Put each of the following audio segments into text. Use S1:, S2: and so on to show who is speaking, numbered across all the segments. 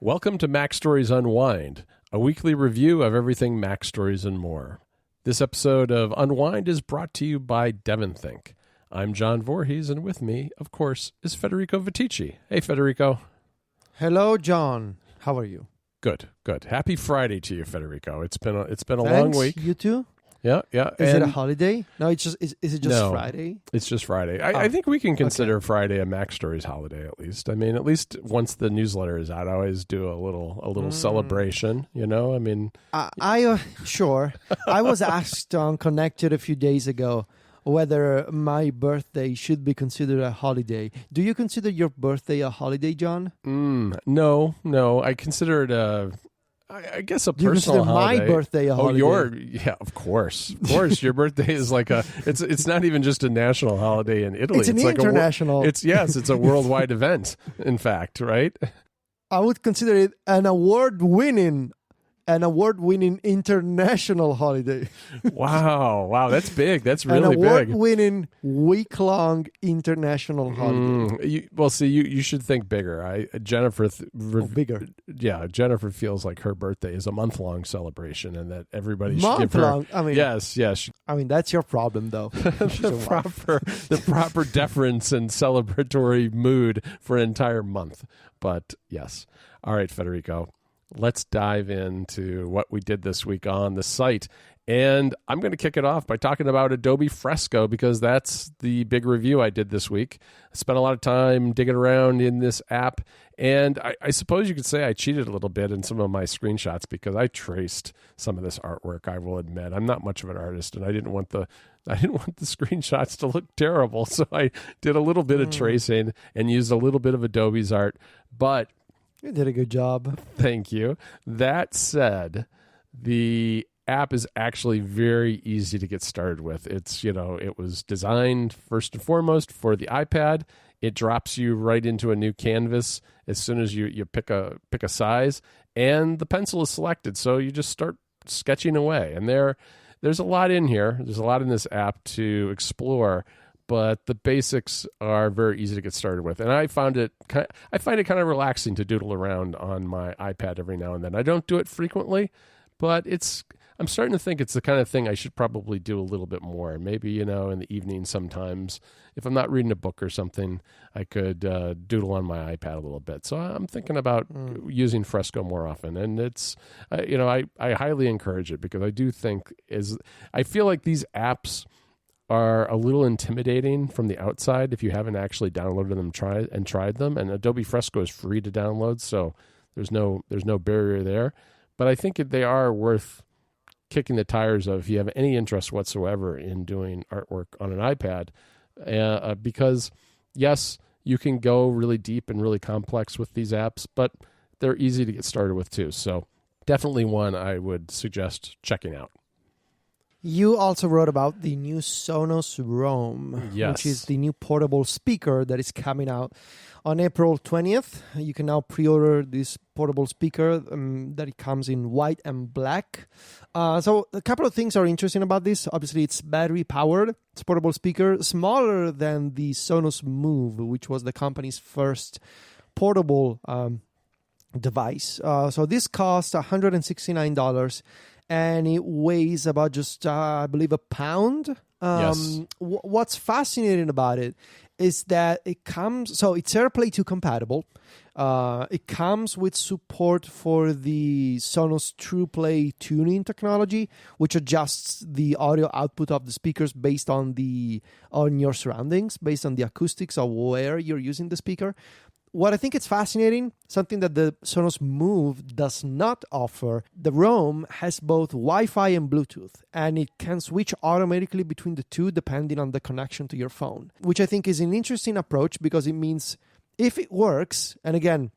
S1: Welcome to MacStories Unwind, a weekly review of everything MacStories and more. This episode of Unwind is brought to you by DevonThink. I'm John Voorhees, and with me, of course, is Federico Viticci. Hey, Federico.
S2: Hello, John. How are you?
S1: Good. Happy Friday to you, Federico. It's been a
S2: Thanks,
S1: long week.
S2: You too?
S1: Yeah.
S2: Is it a holiday? No, it's just. Is it just
S1: No,
S2: Friday?
S1: It's just Friday. I think we can consider Friday a MacStories holiday at least. I mean, at least once the newsletter is out, I always do a little celebration. You know, I mean,
S2: Sure. I was asked on Connected a few days ago whether my birthday should be considered a holiday. Do you consider your birthday a holiday, John?
S1: No. I consider it I guess a
S2: Do you
S1: personal
S2: consider
S1: holiday.
S2: my birthday a holiday?
S1: Yeah, of course. Your birthday is like it's not even just a national holiday in Italy.
S2: It's an
S1: like
S2: international.
S1: It's a worldwide event, in fact, right?
S2: I would consider it an award-winning international holiday.
S1: Wow, that's big. That's really
S2: an
S1: big.
S2: award-winning week-long international holiday.
S1: You should think bigger. Jennifer,
S2: bigger.
S1: Yeah, Jennifer feels like her birthday is a month-long celebration, and that everybody should give her.
S2: Month-long. I mean,
S1: yes.
S2: I mean, that's your problem, though.
S1: the proper deference and celebratory mood for an entire month. But yes, all right, Federico. Let's dive into what we did this week on the site. And I'm going to kick it off by talking about Adobe Fresco because that's the big review I did this week. I spent a lot of time digging around in this app, and I suppose you could say I cheated a little bit in some of my screenshots because I traced some of this artwork, I will admit. I'm not much of an artist, and I didn't want the screenshots to look terrible, so I did a little bit of tracing and used a little bit of Adobe's art, but
S2: you did a good job.
S1: Thank you. That said, the app is actually very easy to get started with. It was designed first and foremost for the iPad. It drops you right into a new canvas as soon as you pick a size, and the pencil is selected. So you just start sketching away. And there's a lot in here. There's a lot in this app to explore. But the basics are very easy to get started with. And I find it kind of relaxing to doodle around on my iPad every now and then. I don't do it frequently, but I'm starting to think it's the kind of thing I should probably do a little bit more. Maybe, in the evening sometimes, if I'm not reading a book or something, I could doodle on my iPad a little bit. So I'm thinking about using Fresco more often. And it's, I highly encourage it because I do think I feel like these apps are a little intimidating from the outside if you haven't actually downloaded them tried them. And Adobe Fresco is free to download, so there's no barrier there. But I think they are worth kicking the tires of if you have any interest whatsoever in doing artwork on an iPad, because yes, you can go really deep and really complex with these apps, but they're easy to get started with too. So definitely one I would suggest checking out.
S2: You also wrote about the new Sonos Roam, which is the new portable speaker that is coming out on April 20th. You can now pre-order this portable speaker that it comes in white and black. So a couple of things are interesting about this. Obviously, it's battery-powered. It's a portable speaker, smaller than the Sonos Move, which was the company's first portable device. So this costs $169. And it weighs about just, I believe, a pound.
S1: Yes.
S2: What's fascinating about it is that it's AirPlay 2 compatible. It comes with support for the Sonos TruePlay tuning technology, which adjusts the audio output of the speakers based on your surroundings, based on the acoustics of where you're using the speaker. What I think is fascinating, something that the Sonos Move does not offer, the Roam has both Wi-Fi and Bluetooth, and it can switch automatically between the two depending on the connection to your phone, which I think is an interesting approach because it means if it works, and again,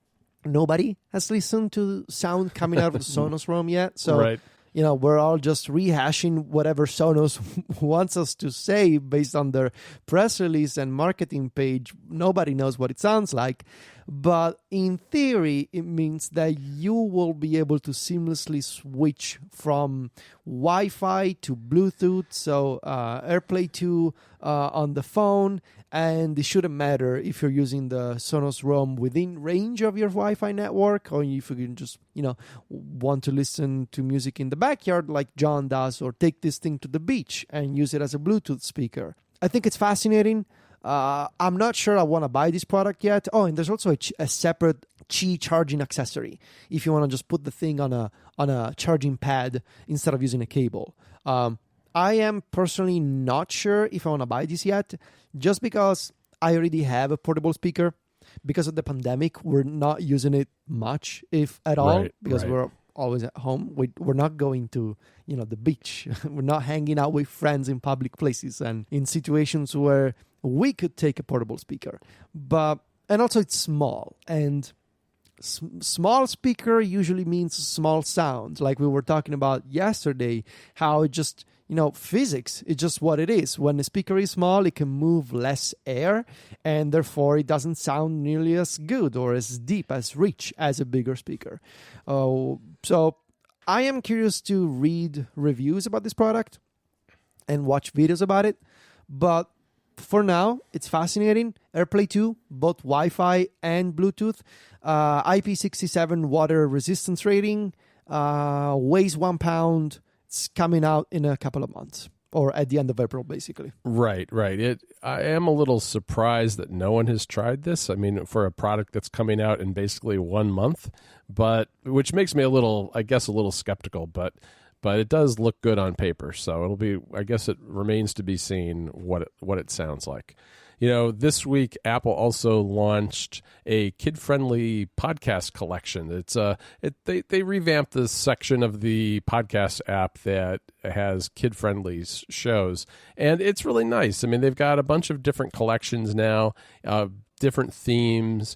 S2: nobody has listened to sound coming out of the Sonos Roam yet, so
S1: right.
S2: We're all just rehashing whatever Sonos wants us to say based on their press release and marketing page. Nobody knows what it sounds like. But in theory, it means that you will be able to seamlessly switch from Wi-Fi to Bluetooth, so AirPlay 2 on the phone, and it shouldn't matter if you're using the Sonos Roam within range of your Wi-Fi network, or if you can just, want to listen to music in the backyard like John does, or take this thing to the beach and use it as a Bluetooth speaker. I think it's fascinating. I'm not sure I want to buy this product yet. Oh, and there's also a separate Qi charging accessory if you want to just put the thing on a charging pad instead of using a cable. I am personally not sure if I want to buy this yet, just because I already have a portable speaker. Because of the pandemic, we're not using it much, if at all, because we're always at home. We're not going to, the beach. We're not hanging out with friends in public places and in situations where we could take a portable speaker. And also it's small, and small speaker usually means small sound, like we were talking about yesterday, how it just, physics is just what it is. When the speaker is small, it can move less air, and therefore it doesn't sound nearly as good or as deep, as rich as a bigger speaker. So I am curious to read reviews about this product and watch videos about it, but for now, it's fascinating. AirPlay 2, both Wi-Fi and Bluetooth. IP67 water resistance rating. Weighs 1 pound. It's coming out in a couple of months, or at the end of April, basically.
S1: Right. I am a little surprised that no one has tried this. I mean, for a product that's coming out in basically 1 month, but which makes me a little skeptical, but it does look good on paper. So I guess it remains to be seen what it sounds like. This week Apple also launched a kid-friendly podcast collection. They revamped this section of the podcast app that has kid-friendly shows, and it's really nice. I mean, they've got a bunch of different collections now, different themes,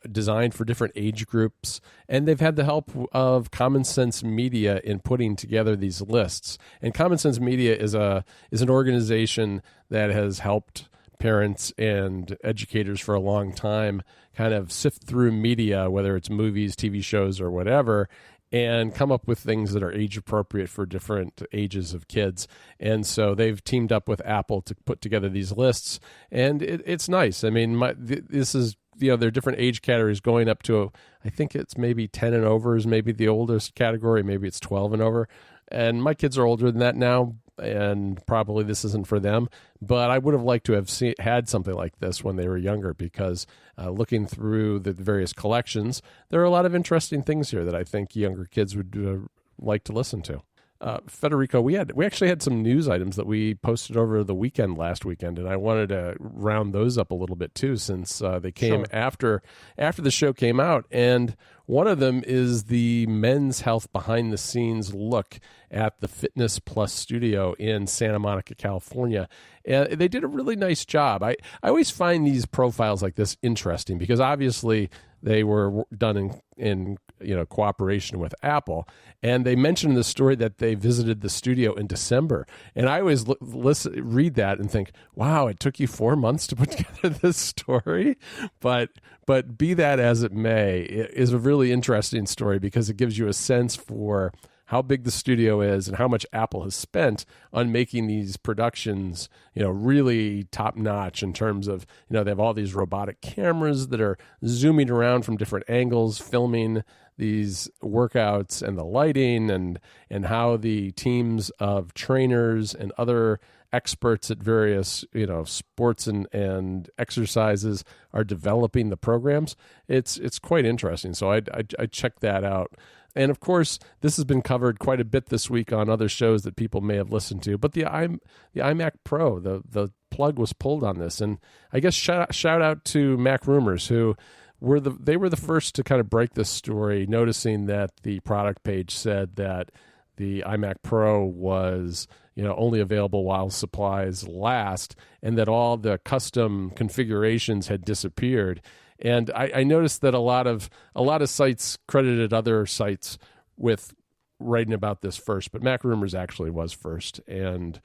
S1: designed for different age groups, and they've had the help of Common Sense Media in putting together these lists. And Common Sense Media is an organization that has helped parents and educators for a long time kind of sift through media, whether it's movies, TV shows, or whatever, and come up with things that are age appropriate for different ages of kids. And so they've teamed up with Apple to put together these lists, and it's nice. I mean, this is, there are different age categories going up to, I think it's maybe 10 and over is maybe the oldest category, maybe it's 12 and over. And my kids are older than that now, and probably this isn't for them, but I would have liked to have had something like this when they were younger, because looking through the various collections, there are a lot of interesting things here that I think younger kids would like to listen to. Federico, we actually had some news items that we posted over the weekend last weekend, and I wanted to round those up a little bit too, since they came after the show came out. And one of them is the Men's Health behind the scenes look at the Fitness Plus studio in Santa Monica, California. And they did a really nice job. I always find these profiles like this interesting, because obviously they were done in cooperation with Apple, and they mentioned in the story that they visited the studio in December. And I always read that and think, wow, it took you 4 months to put together this story. But be that as it may, it is a really interesting story, because it gives you a sense for how big the studio is and how much Apple has spent on making these productions, really top notch in terms of, they have all these robotic cameras that are zooming around from different angles, filming these workouts, and the lighting, and how the teams of trainers and other experts at various, sports and exercises are developing the programs. It's quite interesting. So I checked that out. And of course, this has been covered quite a bit this week on other shows that people may have listened to. But the iMac Pro, the plug was pulled on this, and I guess shout out to Mac Rumors, who were the first to kind of break this story, noticing that the product page said that the iMac Pro was only available while supplies last, and that all the custom configurations had disappeared. And I noticed that a lot of sites credited other sites with writing about this first, but Mac Rumors actually was first. And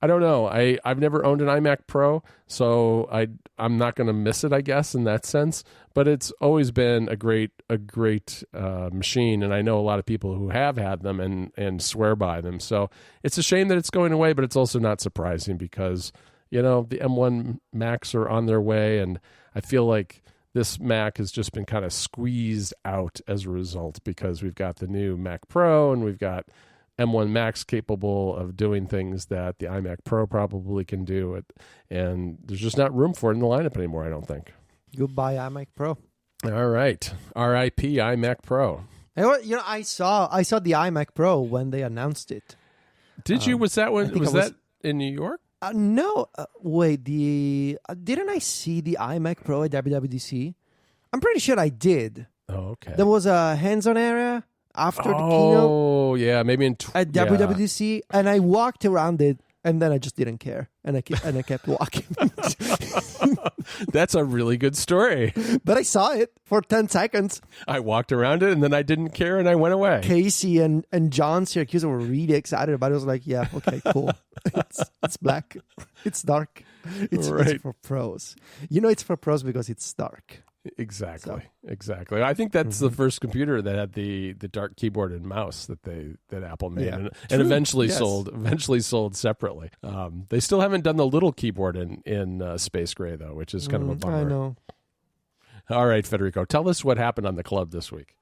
S1: I don't know. I've never owned an iMac Pro, so I'm not going to miss it, I guess, in that sense. But it's always been a great machine, and I know a lot of people who have had them and swear by them. So it's a shame that it's going away, but it's also not surprising because the M1 Macs are on their way, and I feel like this Mac has just been kind of squeezed out as a result because we've got the new Mac Pro and we've got M1 Macs capable of doing things that the iMac Pro probably can do, and there's just not room for it in the lineup anymore, I don't think.
S2: Goodbye, iMac Pro.
S1: All right. R.I.P. iMac Pro.
S2: I saw the iMac Pro when they announced it.
S1: Did you? Was that that in New York?
S2: No. Wait. Didn't I see the iMac Pro at WWDC? I'm pretty sure I did.
S1: Oh, okay.
S2: There was a hands-on area after the keynote.
S1: Oh, yeah, maybe
S2: at WWDC, and I walked around it, and then I just didn't care, and I kept walking.
S1: That's a really good story.
S2: But I saw it for 10 seconds.
S1: I walked around it, and then I didn't care, and I went away.
S2: Casey and John Syracuse were really excited about it. I was like, yeah, okay, cool. It's black. It's dark. It's for pros. It's for pros because it's dark.
S1: Exactly. I think that's the first computer that had the dark keyboard and mouse that Apple made, and eventually sold separately. They still haven't done the little keyboard in space gray though, which is kind of a bummer.
S2: I know.
S1: All right, Federico, tell us what happened on the club this week.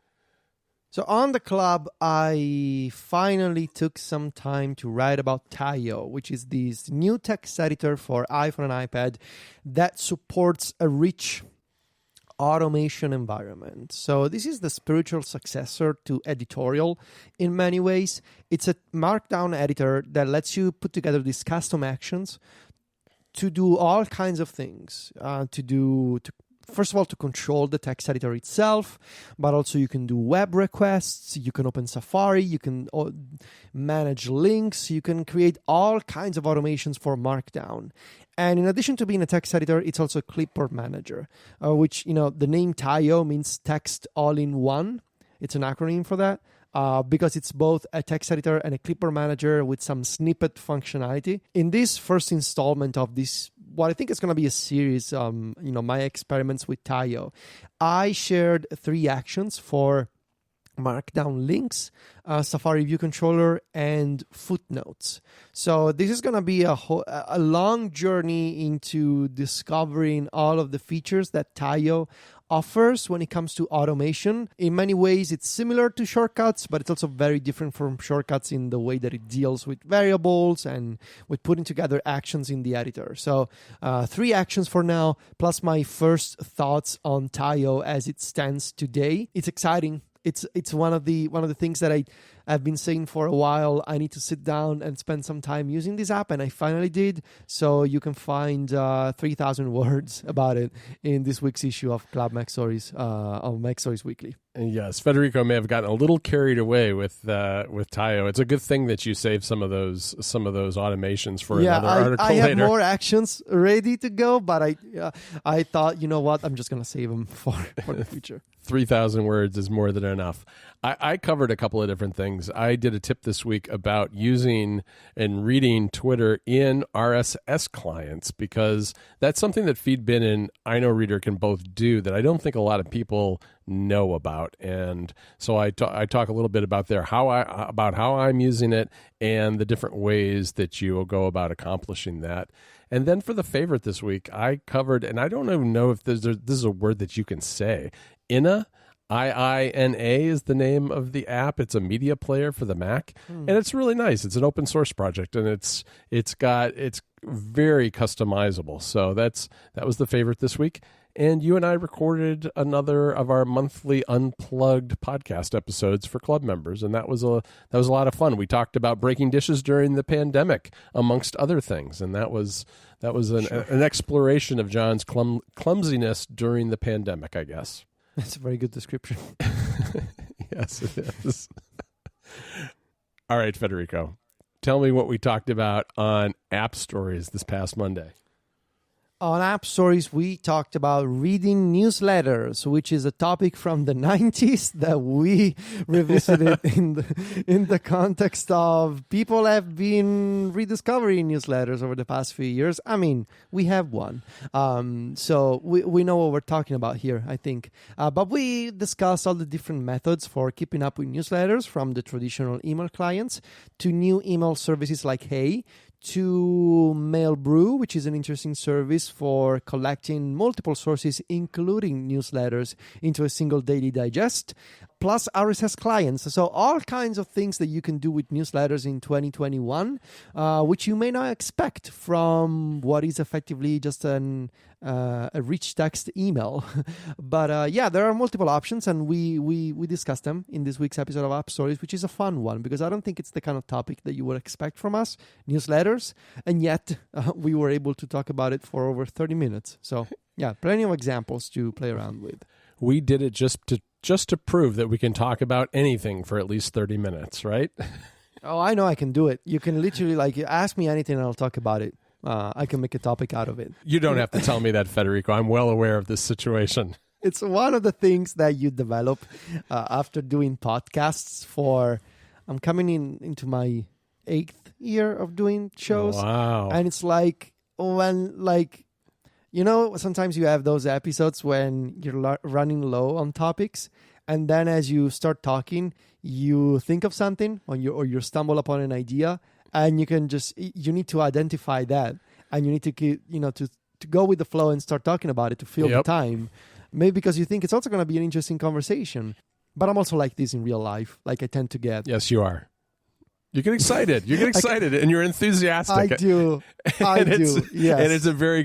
S2: So on the club, I finally took some time to write about Taio, which is this new text editor for iPhone and iPad that supports a rich automation environment. So this is the spiritual successor to editorial in many ways. It's a markdown editor that lets you put together these custom actions to do all kinds of things. First of all, to control the text editor itself, but also you can do web requests, you can open Safari, you can manage links, you can create all kinds of automations for Markdown. And in addition to being a text editor, it's also a clipboard manager, which, the name Taio means text all in one. It's an acronym for that. Because it's both a text editor and a clipboard manager with some snippet functionality. In this first installment of this, what I think is going to be a series, my experiments with Taio, I shared 3 actions for Markdown links, Safari View Controller, and footnotes. So this is going to be a long journey into discovering all of the features that Taio offers when it comes to automation. In many ways, it's similar to shortcuts, but it's also very different from shortcuts in the way that it deals with variables and with putting together actions in the editor. So 3 actions for now, plus my first thoughts on Taio as it stands today. It's exciting. It's one of the things that I've been saying for a while. I need to sit down and spend some time using this app, and I finally did. So you can find 3,000 words about it in this week's issue of Club MacStories of MacStories Weekly.
S1: Yes, Federico may have gotten a little carried away with Taio. It's a good thing that you saved some of those automations for another article
S2: later. I have
S1: later.
S2: more actions ready to go, but I thought, you know what, I'm just going to save them for the future.
S1: 3,000 words is more than enough. I covered a couple of different things. I did a tip this week about using and reading Twitter in RSS clients, because that's something that Feedbin and IINA Reader can both do that I don't think a lot of people know about. And so I talk a little bit about how I'm using it and the different ways that you will go about accomplishing that. And then for the favorite this week, I covered, and I don't even know if this is a word that you can say, IINA. IINA is the name of the app. It's a media player for the Mac, and it's really nice. It's an open source project, and it's very customizable. So that was the favorite this week. And you and I recorded another of our monthly Unplugged podcast episodes for club members, and that was a lot of fun. We talked about breaking dishes during the pandemic, amongst other things, and that was an exploration of John's clumsiness during the pandemic, I guess.
S2: That's a very good description.
S1: Yes, it is. All right, Federico, tell me what we talked about on App Stories this past Monday.
S2: On App Stories, we talked about reading newsletters, which is a topic from the 90s that we revisited in the context of people have been rediscovering newsletters over the past few years. I mean, we have one. So we know what we're talking about here, I think. But we discussed all the different methods for keeping up with newsletters, from the traditional email clients to new email services like Hey, to Mailbrew, which is an interesting service for collecting multiple sources, including newsletters, into a single daily digest, plus RSS clients. So all kinds of things that you can do with newsletters in 2021, which you may not expect from what is effectively just a rich text email. But yeah, there are multiple options, and we discussed them in this week's episode of App Stories, which is a fun one because I don't think it's the kind of topic that you would expect from us, newsletters, and yet we were able to talk about it for over 30 minutes. So yeah, plenty of examples to play around with.
S1: We did it just to prove that we can talk about anything for at least 30 minutes, right?
S2: Oh, I know I can do it. You can literally ask me anything and I'll talk about it. I can make a topic out of it.
S1: You don't have to tell me that, Federico. I'm well aware of this situation.
S2: It's one of the things that you develop after doing podcasts for... I'm coming into my 8th year of doing shows.
S1: Wow.
S2: And it's like when, sometimes you have those episodes when you're running low on topics, and then as you start talking, you think of something or you stumble upon an idea, and you need to identify that, and you need to to go with the flow and start talking about it to fill the time. Maybe because you think it's also going to be an interesting conversation. But I'm also like this in real life. Like I tend to get...
S1: Yes, you are. You get excited. You get excited, and you're enthusiastic.
S2: I do. Yes.
S1: And it's a very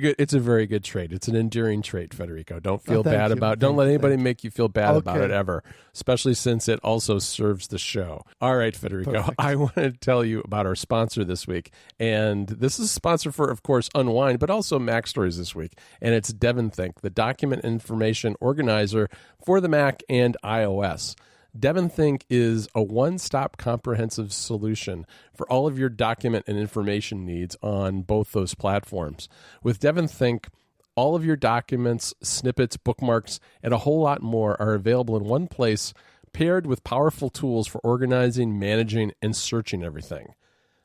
S1: good trait. It's an endearing trait, Federico. Don't feel bad about it. Don't let anybody make you feel bad about it ever, especially since it also serves the show. All right, Federico, perfect. I want to tell you about our sponsor this week. And this is a sponsor for, of course, Unwind, but also MacStories this week. And it's DevonThink, the document information organizer for the Mac and iOS. DevonThink is a one-stop comprehensive solution for all of your document and information needs on both those platforms. With DevonThink, all of your documents, snippets, bookmarks, and a whole lot more are available in one place, paired with powerful tools for organizing, managing, and searching everything.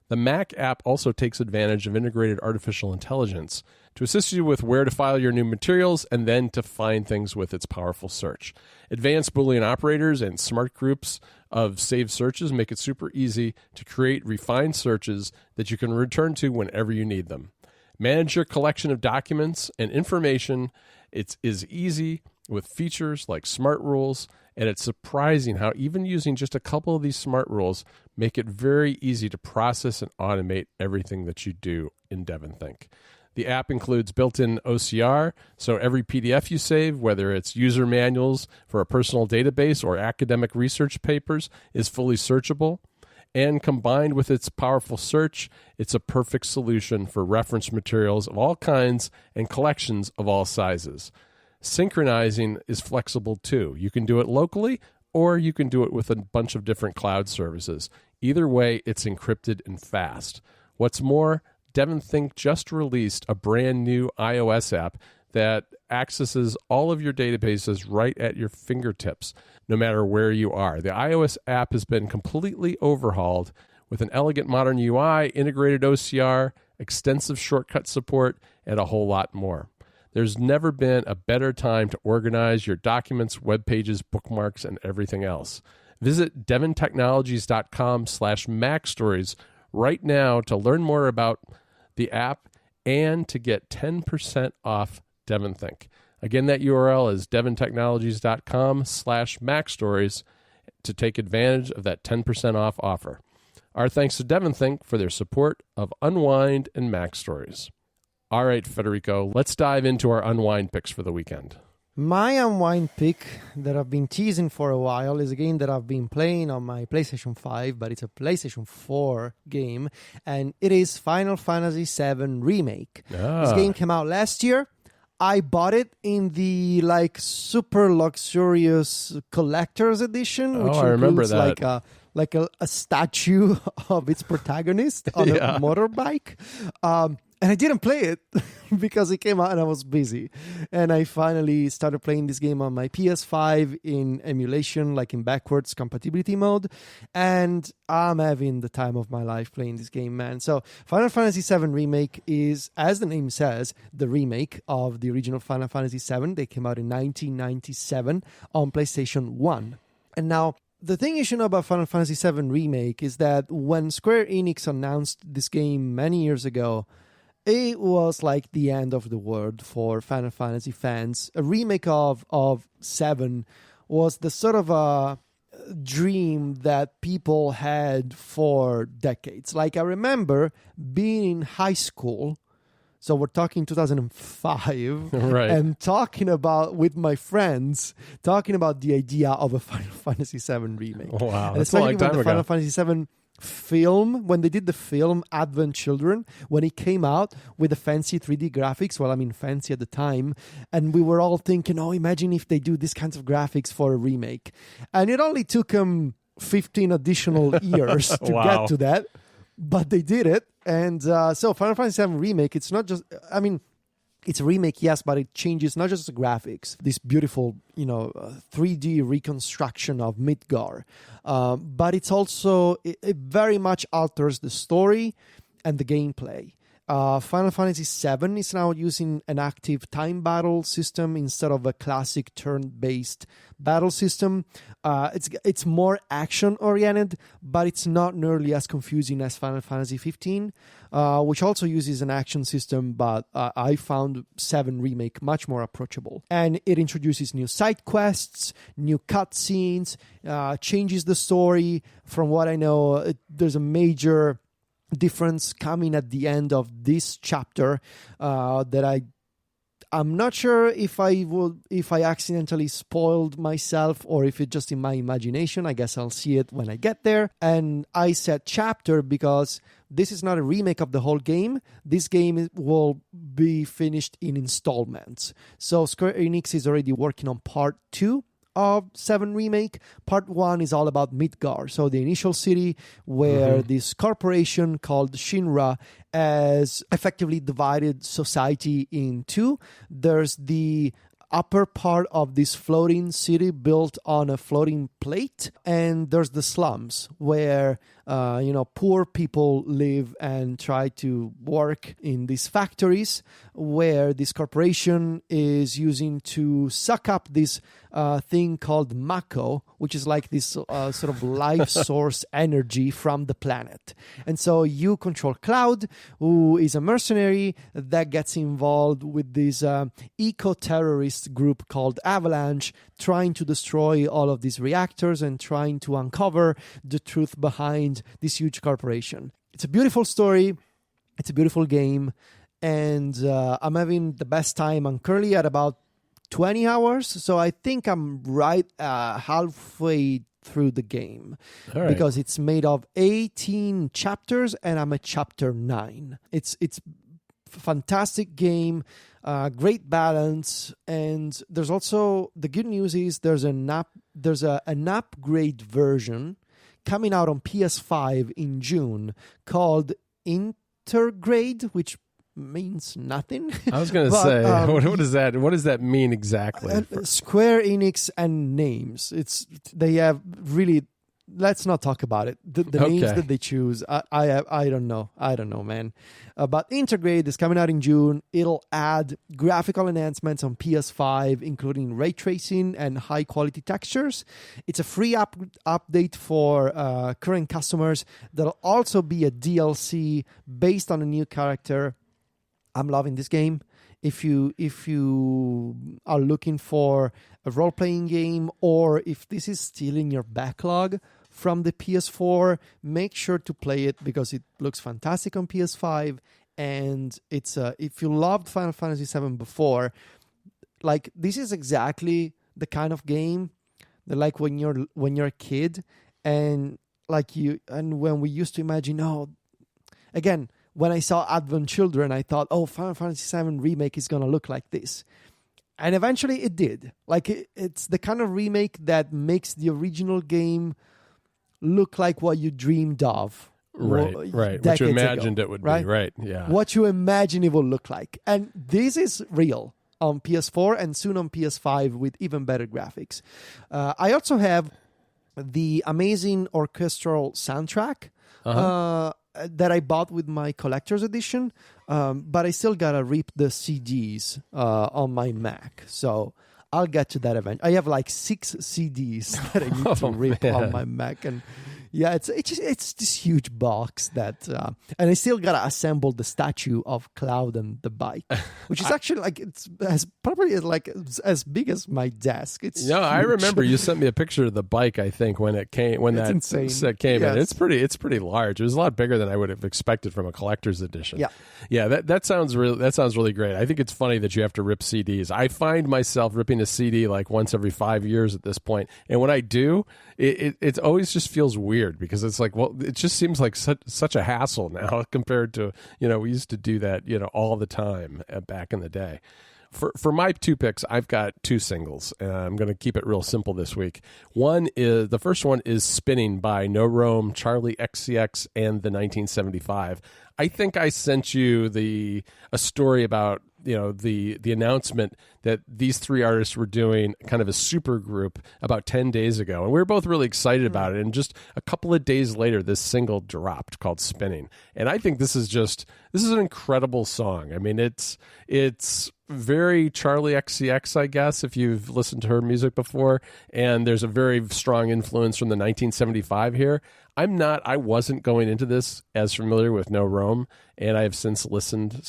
S1: The Mac app also takes advantage of integrated artificial intelligence to assist you with where to file your new materials and then to find things with its powerful search. Advanced Boolean operators and smart groups of saved searches make it super easy to create refined searches that you can return to whenever you need them. Manage your collection of documents and information. It is easy with features like smart rules, and it's surprising how even using just a couple of these smart rules make it very easy to process and automate everything that you do in DevonThink. The app includes built-in OCR, so every PDF you save, whether it's user manuals for a personal database or academic research papers, is fully searchable. And combined with its powerful search, it's a perfect solution for reference materials of all kinds and collections of all sizes. Synchronizing is flexible too. You can do it locally, or you can do it with a bunch of different cloud services. Either way, it's encrypted and fast. What's more, DevonThink just released a brand new iOS app that accesses all of your databases right at your fingertips, no matter where you are. The iOS app has been completely overhauled with an elegant modern UI, integrated OCR, extensive shortcut support, and a whole lot more. There's never been a better time to organize your documents, web pages, bookmarks, and everything else. Visit devontechnologies.com/MacStories right now to learn more about the app and to get 10% off DevonThink. Again, that URL is devontechnologies.com/MacStories to take advantage of that 10% off offer. Our thanks to DevonThink for their support of Unwind and MacStories. All right, Federico, let's dive into our Unwind picks for the weekend.
S2: My Unwind pick that I've been teasing for a while is a game that I've been playing on my PlayStation 5, but it's a PlayStation 4 game, and it is Final Fantasy VII Remake. This game came out last year. I bought it in the super luxurious collector's edition, which
S1: I remember
S2: includes
S1: that.
S2: a statue of its protagonist on a motorbike. And I didn't play it because it came out and I was busy. And I finally started playing this game on my PS5 in emulation, like in backwards compatibility mode. And I'm having the time of my life playing this game, man. So Final Fantasy VII Remake is, as the name says, the remake of the original Final Fantasy VII. They came out in 1997 on PlayStation 1. And now, the thing you should know about Final Fantasy VII Remake is that when Square Enix announced this game many years ago, it was like the end of the world for Final Fantasy fans. A remake of 7 was the sort of a dream that people had for decades. Like, I remember being in high school, so we're talking 2005,
S1: right,
S2: and talking about, with my friends, talking about the idea of a Final Fantasy VII remake.
S1: Wow,
S2: and
S1: that's a long time ago.
S2: Final Fantasy VII film, when they did the film Advent Children, when it came out with the fancy 3D graphics, well, I mean fancy at the time, and we were all thinking, oh, imagine if they do these kinds of graphics for a remake. And it only took them 15 additional years to
S1: wow.
S2: get to that, but they did it. And so Final Fantasy VII Remake, it's not just, I mean, it's a remake, yes, but it changes not just the graphics, this beautiful, 3D reconstruction of Midgar, but it's also, it very much alters the story and the gameplay. Final Fantasy VII is now using an active time battle system instead of a classic turn-based battle system. It's more action-oriented, but it's not nearly as confusing as Final Fantasy 15, which also uses an action system, but I found 7 Remake much more approachable. And it introduces new side quests, new cutscenes, changes the story. From what I know, there's a major difference coming at the end of this chapter that I'm not sure if I accidentally spoiled myself or if it's just in my imagination. I guess I'll see it when I get there. And I said chapter because this is not a remake of the whole game. This game will be finished in installments. So Square Enix is already working on part 2 of 7 Remake. Part 1 is all about Midgar, so the initial city where this corporation called Shinra has effectively divided society in two. There's the upper part of this floating city built on a floating plate, and there's the slums where poor people live and try to work in these factories where this corporation is using to suck up this thing called Mako, which is like this sort of life source energy from the planet. And so you control Cloud, who is a mercenary that gets involved with this eco-terrorist group called Avalanche, trying to destroy all of these reactors and trying to uncover the truth behind this huge corporation. It's a beautiful story. It's a beautiful game. And I'm having the best time. I'm currently at about 20 hours. So I think I'm right halfway through the game.
S1: All right.
S2: Because it's made of 18 chapters and I'm at chapter 9. It's fantastic game, great balance, and there's also, the good news is there's an upgrade version coming out on PS5 in June called Intergrade, which means nothing.
S1: I was going to say, what is that? What does that mean exactly?
S2: Square Enix and names. They have really. Let's not talk about it. The names that they choose, I don't know. I don't know, man. But Intergrade is coming out in June. It'll add graphical enhancements on PS5, including ray tracing and high-quality textures. It's a free update for current customers. There'll also be a DLC based on a new character. I'm loving this game. If you are looking for a role-playing game, or if this is still in your backlog from the PS4, make sure to play it because it looks fantastic on PS5. And it's if you loved Final Fantasy VII before, like, this is exactly the kind of game that, like, when you're a kid and when we used to imagine, again, when I saw Advent Children, I thought, Final Fantasy VII Remake is going to look like this. And eventually it did. Like, it's the kind of remake that makes the original game look like what you dreamed of
S1: Right. What you imagined it would be. Right. Yeah.
S2: What you imagine it will look like. And this is real on PS4 and soon on PS5 with even better graphics. I also have the amazing orchestral soundtrack that I bought with my collector's edition, but I still gotta rip the CDs on my Mac. So I'll get to that event. I have like 6 CDs that I need to rip on my Mac, and yeah, it's this huge box that, and I still gotta assemble the statue of Cloud and the bike, which is actually like probably like as big as my desk. It's huge.
S1: I remember you sent me a picture of the bike. I think when it came set came in, it's pretty large. It was a lot bigger than I would have expected from a collector's edition. Yeah. That sounds really great. I think it's funny that you have to rip CDs. I find myself ripping a CD like once every 5 years at this point, and when I do, it always just feels weird because it's like, well, it just seems like such a hassle now compared to, we used to do that, all the time back in the day. For my 2 picks, I've got 2 singles, and I'm going to keep it real simple this week. The first one is Spinning by No Rome, Charlie XCX, and the 1975. I think I sent you a story about the announcement that these 3 artists were doing kind of a super group about 10 days ago, and we were both really excited about it. And just a couple of days later, this single dropped called Spinning, and I think this is an incredible song. I mean, it's very Charlie XCX, I guess, if you've listened to her music before, and there's a very strong influence from the 1975 here. I wasn't going into this as familiar with No Rome, and I have since listened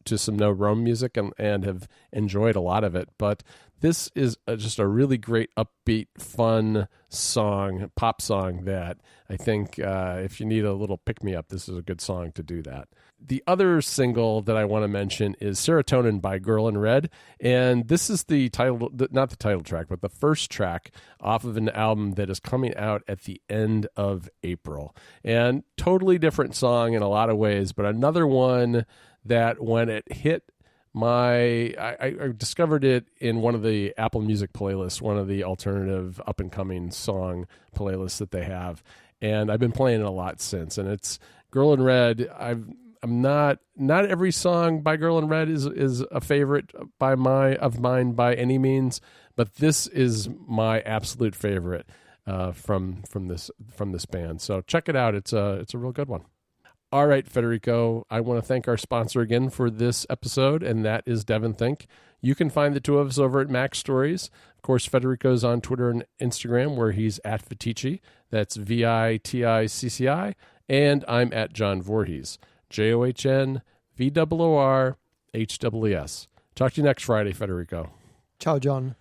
S1: to some No Rome music and have enjoyed a lot of it. But this is just a really great, upbeat, fun song, pop song that I think if you need a little pick-me-up, this is a good song to do that. The other single that I want to mention is Serotonin by Girl in Red, and this is not the title track, but the first track off of an album that is coming out at the end of April. And totally different song in a lot of ways, but another one that when it hit I discovered it in one of the Apple Music playlists, one of the alternative up-and-coming song playlists that they have, and I've been playing it a lot since. And it's Girl in Red. I'm not every song by Girl in Red is a favorite of mine by any means, but this is my absolute favorite from this band. So check it out. It's a real good one. All right, Federico, I want to thank our sponsor again for this episode, and that is Devon Think. You can find the 2 of us over at MacStories. Of course, Federico's on Twitter and Instagram, where he's at Viticci. That's VITICCI. And I'm at John Voorhees. JOHNVOORHWS. Talk to you next Friday, Federico.
S2: Ciao, John.